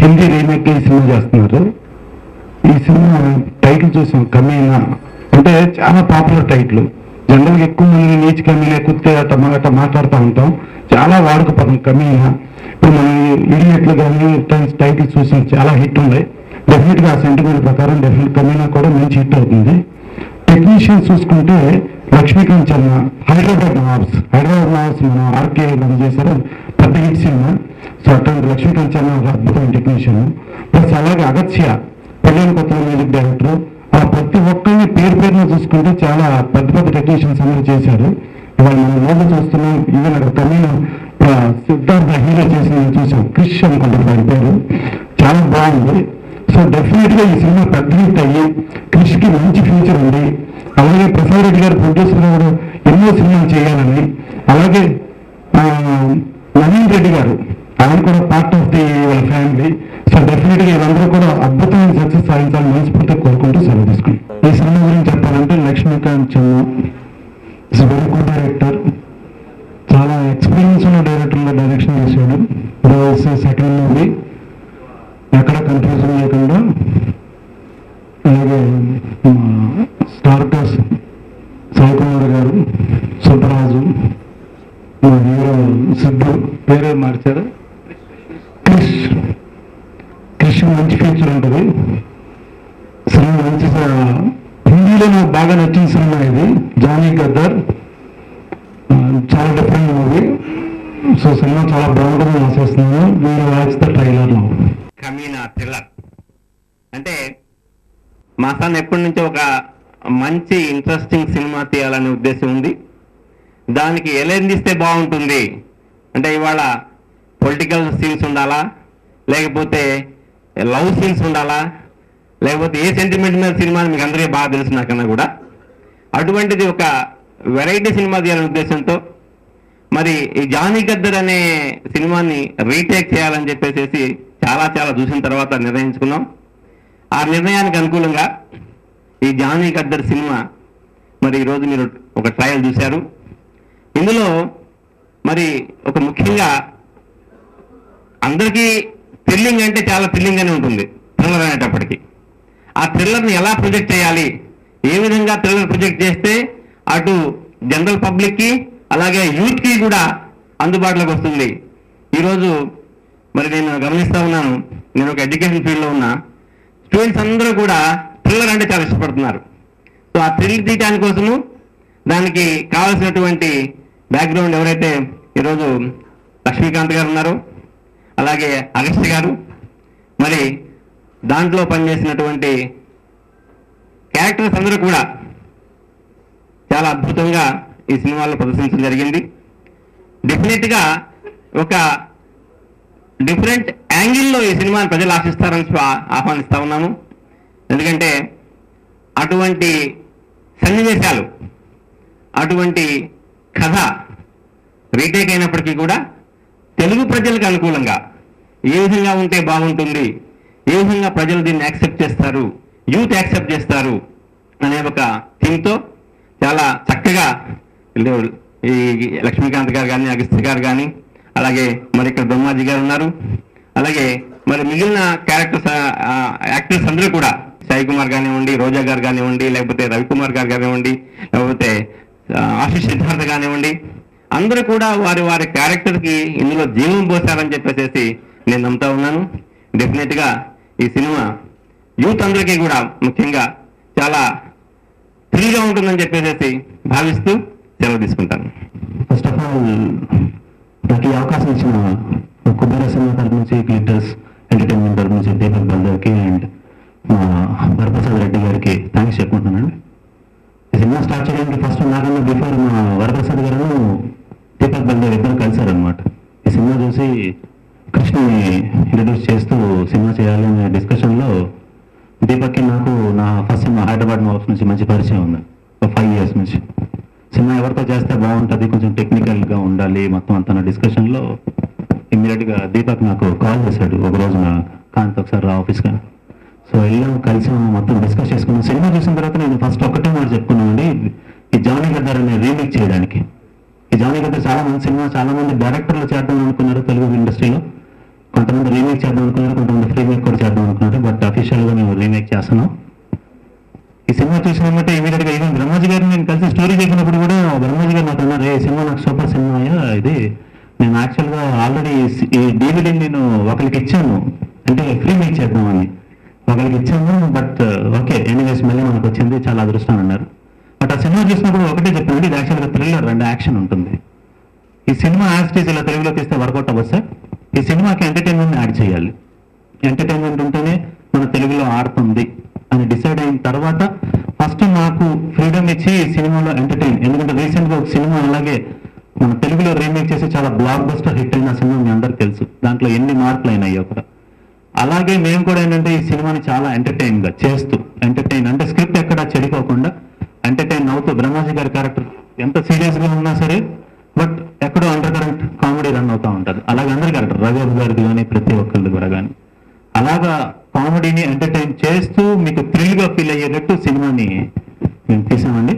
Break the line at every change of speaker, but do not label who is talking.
Hindi remake ఈ cinema చేస్తున్నారు. ఈ సినిమా టైటిల్ చూసాం, కమీనా అంటే చాలా పాపులర్ టైటిల్. జనరల్గా ఎక్కువ మంది నీచ్ కమీనా కుత్తే అట్ట మాట్లాడుతూ ఉంటాం, చాలా వాడుకపదం కమీనా. ఇప్పుడు మనం ఇడియట్లు కానీ టైటిల్ చూసాం, చాలా హిట్ ఉన్నాయి. డెఫినెట్గా ఆ సెంటిమెంట్ ప్రకారం డెఫినెట్ కమీనా కూడా మంచి హిట్ అవుతుంది. టెక్నీషియన్స్ చూసుకుంటే లక్ష్మీకాంత్ శర్మ, హైదరాబాద్ నవాబ్స్ మనం ఆర్కే మనం చేశారు, పెద్ద హిట్ సినిమా. సో అట్లాంటి లక్ష్మీకాంత్ శర్మ ఒక అద్భుతమైన టెక్నీషియన్. ప్లస్ అలాగే అగత్య పెళ్ళైన కొత్తలో మ్యూజిక్ డైరెక్టర్. ఆ ప్రతి ఒక్కరిని పేరున చూసుకుంటే చాలా పెద్ద పెద్ద టెక్నీషియన్స్ అందరూ చేశారు. ఇవాళ మనం లోపల చూస్తున్నాం. ఈవెన్ అక్కడ తమిళ సిద్ధార్థ హీరో చేసి చూసాం, క్రిష్ అనుకుంటారు దాని పేరు, చాలా బాగుంది. సో డెఫినెట్గా ఈ సినిమా పెద్ద హిట్ అయ్యి క్రిష్కి మంచి ఫ్యూచర్ ఉంది. అలాగే ప్రసాద్ రెడ్డి గారు ప్రొడ్యూసర్ గారు ఎన్నో సినిమాలు చేయాలని, అలాగే నవీన్ రెడ్డి గారు ఆయన కూడా పార్ట్ ఆఫ్ ది వాళ్ళ ఫ్యామిలీ. సో డెఫినెట్గా వీళ్ళందరూ కూడా అద్భుతమైన సక్సెస్ సాధించాలని మనస్ఫూర్తిగా కోరుకుంటూ సెలవు తీసుకుంటాం. ఈ సినిమా గురించి చెప్పాలంటే Laxmikant Sharma is very good director, చాలా ఎక్స్పీరియన్స్ ఉన్న డైరెక్టర్లో డైరెక్షన్ చేశాడు. సెకండ్ మూవీ ఎక్కడ కన్ఫ్యూజన్ లేకుండా. అలాగే స్టార్ కాస్ట్ సాయి కుమార్ గారు, సుబ్బరాజు, మా హీరో సిద్ధు, పేరు మార్చారు, క్రిష్ మంచి ఫ్యూచర్ ఉంటుంది. సినిమా మంచి హిందీలో నాకు బాగా నచ్చిన సినిమా ఇది, జానీ గద్దర్. చాలా డిఫరెంట్ మూవీ. సో సినిమా చాలా బాగుంటుందని ఆశిస్తున్నాను. మీరు వాచ్ ద ట్రైలర్ లో.
కమీనా థ్రిల్లర్ అంటే మా సన్ ఎప్పటి నుంచో ఒక మంచి ఇంట్రెస్టింగ్ సినిమా తీయాలనే ఉద్దేశం ఉంది. దానికి ఎలందిస్తే బాగుంటుంది అంటే ఇవాళ పొలిటికల్ సీన్స్ ఉండాలా, లేకపోతే లవ్ సీన్స్ ఉండాలా, లేకపోతే ఏ సెంటిమెంట్ మీద సినిమా మీకు అందరికీ బాగా తెలుసు నాకన్నా కూడా. అటువంటిది ఒక వెరైటీ సినిమా తీయాలనే ఉద్దేశంతో మరి ఈ జానీ గద్దర్ అనే సినిమాని రీటేక్ చేయాలని చెప్పేసి చాలా చూసిన తర్వాత నిర్ణయించుకున్నాం. ఆ నిర్ణయానికి అనుకూలంగా ఈ జానీ గద్దర్ సినిమా మరి ఈరోజు మీరు ఒక ట్రయల్ చూశారు. ఇందులో మరి ఒక ముఖ్యంగా అందరికీ థ్రిల్లింగ్ అంటే చాలా థ్రిల్లింగ్గానే ఉంటుంది థ్రిల్లర్ అనేటప్పటికీ. ఆ థ్రిల్లర్ని ఎలా ప్రొజెక్ట్ చేయాలి, ఏ విధంగా థ్రిల్లర్ ప్రొజెక్ట్ చేస్తే అటు జనరల్ పబ్లిక్కి అలాగే యూత్కి కూడా అందుబాటులోకి వస్తుంది. ఈరోజు మరి నేను గమనిస్తూ ఉన్నాను, నేను ఒక ఎడ్యుకేషన్ ఫీల్డ్లో ఉన్న స్టూడెంట్స్ అందరూ కూడా థ్రిల్లర్ అంటే చాలా ఇష్టపడుతున్నారు. సో ఆ థ్రిల్ తీయడానికి కోసము దానికి కావాల్సినటువంటి బ్యాక్గ్రౌండ్ ఎవరైతే ఈరోజు లక్ష్మీకాంత్ గారు ఉన్నారో, అలాగే అగస్త్య గారు, మరి దాంట్లో పనిచేసినటువంటి క్యారెక్టర్స్ అందరూ కూడా చాలా అద్భుతంగా ఈ సినిమాలో ప్రదర్శించడం జరిగింది. డెఫినెట్గా ఒక డిఫరెంట్ యాంగిల్లో ఈ సినిమాని ప్రజలు ఆశిస్తారని ఆహ్వానిస్తూ ఉన్నాము. ఎందుకంటే అటువంటి సన్నివేశాలు, అటువంటి కథ రీటేక్ అయినప్పటికీ కూడా తెలుగు ప్రజలకు అనుకూలంగా ఏ విధంగా ఉంటే బాగుంటుంది, ఏ విధంగా ప్రజలు దీన్ని యాక్సెప్ట్ చేస్తారు, యూత్ యాక్సెప్ట్ చేస్తారు అనే ఒక థీమ్తో చాలా చక్కగా ఈ లక్ష్మీకాంత్ గారు కానీ, అగస్త్య గారు కానీ, అలాగే మరి ఇక్కడ బ్రహ్మాజీ గారు ఉన్నారు, అలాగే మరి మిగిలిన క్యారెక్టర్స్ యాక్టర్స్ అందరూ కూడా సాయి కుమార్ కానివ్వండి, రోజా గారు కానివ్వండి, లేకపోతే రవికుమార్ గారు కానివ్వండి, లేకపోతే ఆశీష్ సిద్ధార్థ కానివ్వండి, అందరూ కూడా వారి క్యారెక్టర్కి ఇందులో జీవం పోసారని చెప్పేసి నేను నమ్ముతా ఉన్నాను. డెఫినెట్గా ఈ సినిమా యూత్ అందరికీ కూడా ముఖ్యంగా చాలా థ్రిల్గా ఉంటుందని చెప్పేసి భావిస్తూ సెలవు తీసుకుంటాను.
ఫస్ట్ ఆఫ్ ఆల్ నాకు ఈ అవకాశం ఇచ్చిన కుబేర సినిమా తరఫు నుంచి, గ్లిటర్స్ ఎంటర్టైన్మెంట్ తరఫు నుంచి దీపక్ బల్దర్కి అండ్ మా వరప్రసాద్ రెడ్డి గారికి థ్యాంక్స్ చెప్పుకుంటున్నాను. ఈ సినిమా స్టార్ట్ చేయడానికి ఫస్ట్ నాకన్నా బిఫోర్ మా వరప్రసాద్ గారు దీపక్ బల్దర్ ఇద్దరు కలిశారనమాట. ఈ సినిమా చూసి కృష్ణని ఇంట్రడ్యూస్ చేస్తూ సినిమా చేయాలనే డిస్కషన్లో దీపక్కి నాకు నా ఫస్ట్ సినిమా హైదరాబాద్ నవాబ్స్ నుంచి మంచి పరిచయం ఉంది. ఒక 5 years నుంచి సినిమా ఎవరితో చేస్తే బాగుంటుంది, కొంచెం టెక్నికల్గా ఉండాలి మొత్తం అంత డిస్కషన్లో ఇమ్మీడియట్గా దీపక్ నాకు కాల్ చేశాడు. ఒకరోజు నా కాంతి ఒకసారి రా ఆఫీస్గా. సో వెళ్ళాం, కలిసి మొత్తం డిస్కస్ చేసుకున్నాం. సినిమా చూసిన తర్వాత నేను ఫస్ట్ ఒకటే మాట చెప్పుకున్నామండి, ఈ జానీ గద్దర్ అనే రీమేక్ చేయడానికి. ఈ జానీ గద్దర్ చాలా మంది సినిమా, చాలా మంది డైరెక్టర్లు చేద్దాం అనుకున్నారు తెలుగు ఇండస్ట్రీలో. కొంతమంది రీమేక్ చేద్దాం అనుకున్నారు, కొంతమంది
చేస్తున్నాం. ఈ సినిమా చూసినామంటే ఇమీడియట్ గా ఈవెన్ బ్రహ్మాజీ గారిని నేను కలిసి స్టోరీ చెప్పినప్పుడు కూడా బ్రహ్మాజీ గారు నాకు అన్నారు, ఈ సినిమా నాకు సూపర్ సినిమా అయ్యా, ఇది నేను యాక్చువల్గా ఆల్రెడీ ఈ డీవీడీని నేను ఒకరికి ఇచ్చాను, అంటే ఫ్రీ మేక్ చేద్దామని ఒకరికి ఇచ్చాను, బట్ ఓకే ఎనీవేస్ మళ్ళీ మనకు వచ్చింది, చాలా అదృష్టం అన్నారు. బట్ ఆ సినిమా చూసినప్పుడు ఒకటే చెప్పాను, ఇది యాక్చువల్గా థ్రిల్లర్ అండ్ యాక్షన్ ఉంటుంది. ఈ సినిమా యాస్టీజ్ ఇలా తెలుగులో తీస్తే వర్కౌట్ అవ్వదు సార్. ఈ సినిమాకి ఎంటర్టైన్మెంట్ యాడ్ చేయాలి. ఎంటర్టైన్మెంట్ ఉంటేనే మన తెలుగులో ఆడుతుంది అని డిసైడ్ అయిన తర్వాత ఫస్ట్ నాకు ఫ్రీడమ్ ఇచ్చి ఈ సినిమాలో ఎంటర్టైన్, ఎందుకంటే రీసెంట్గా ఒక సినిమా అలాగే మన తెలుగులో రీమేక్ చేసి చాలా బ్లాక్ బస్టర్ హిట్ అయిన సినిమా మీ అందరికి తెలుసు, దాంట్లో ఎన్ని మార్పులు అయినాయో కూడా. అలాగే మేము కూడా ఏంటంటే ఈ సినిమాని చాలా ఎంటర్టైన్గా చేస్తూ, ఎంటర్టైన్ అంటే స్క్రిప్ట్ ఎక్కడ చెడిపోకుండా ఎంటర్టైన్ అవుతూ, బ్రహ్మాజీ గారి క్యారెక్టర్ ఎంత సీరియస్గా ఉన్నా సరే బట్ ఎక్కడో అండర్ కరెంట్ కామెడీ రన్ అవుతూ ఉంటుంది. అలాగే అందరి క్యారెక్టర్ రఘు గారిది కానీ ప్రతి ఒక్కరిది కూడా కానీ అలాగా కామెడీని ఎంటర్టైన్ చేస్తూ మీకు థ్రిల్గా ఫీల్ అయ్యేటట్టు సినిమాని మేము తీసామండి.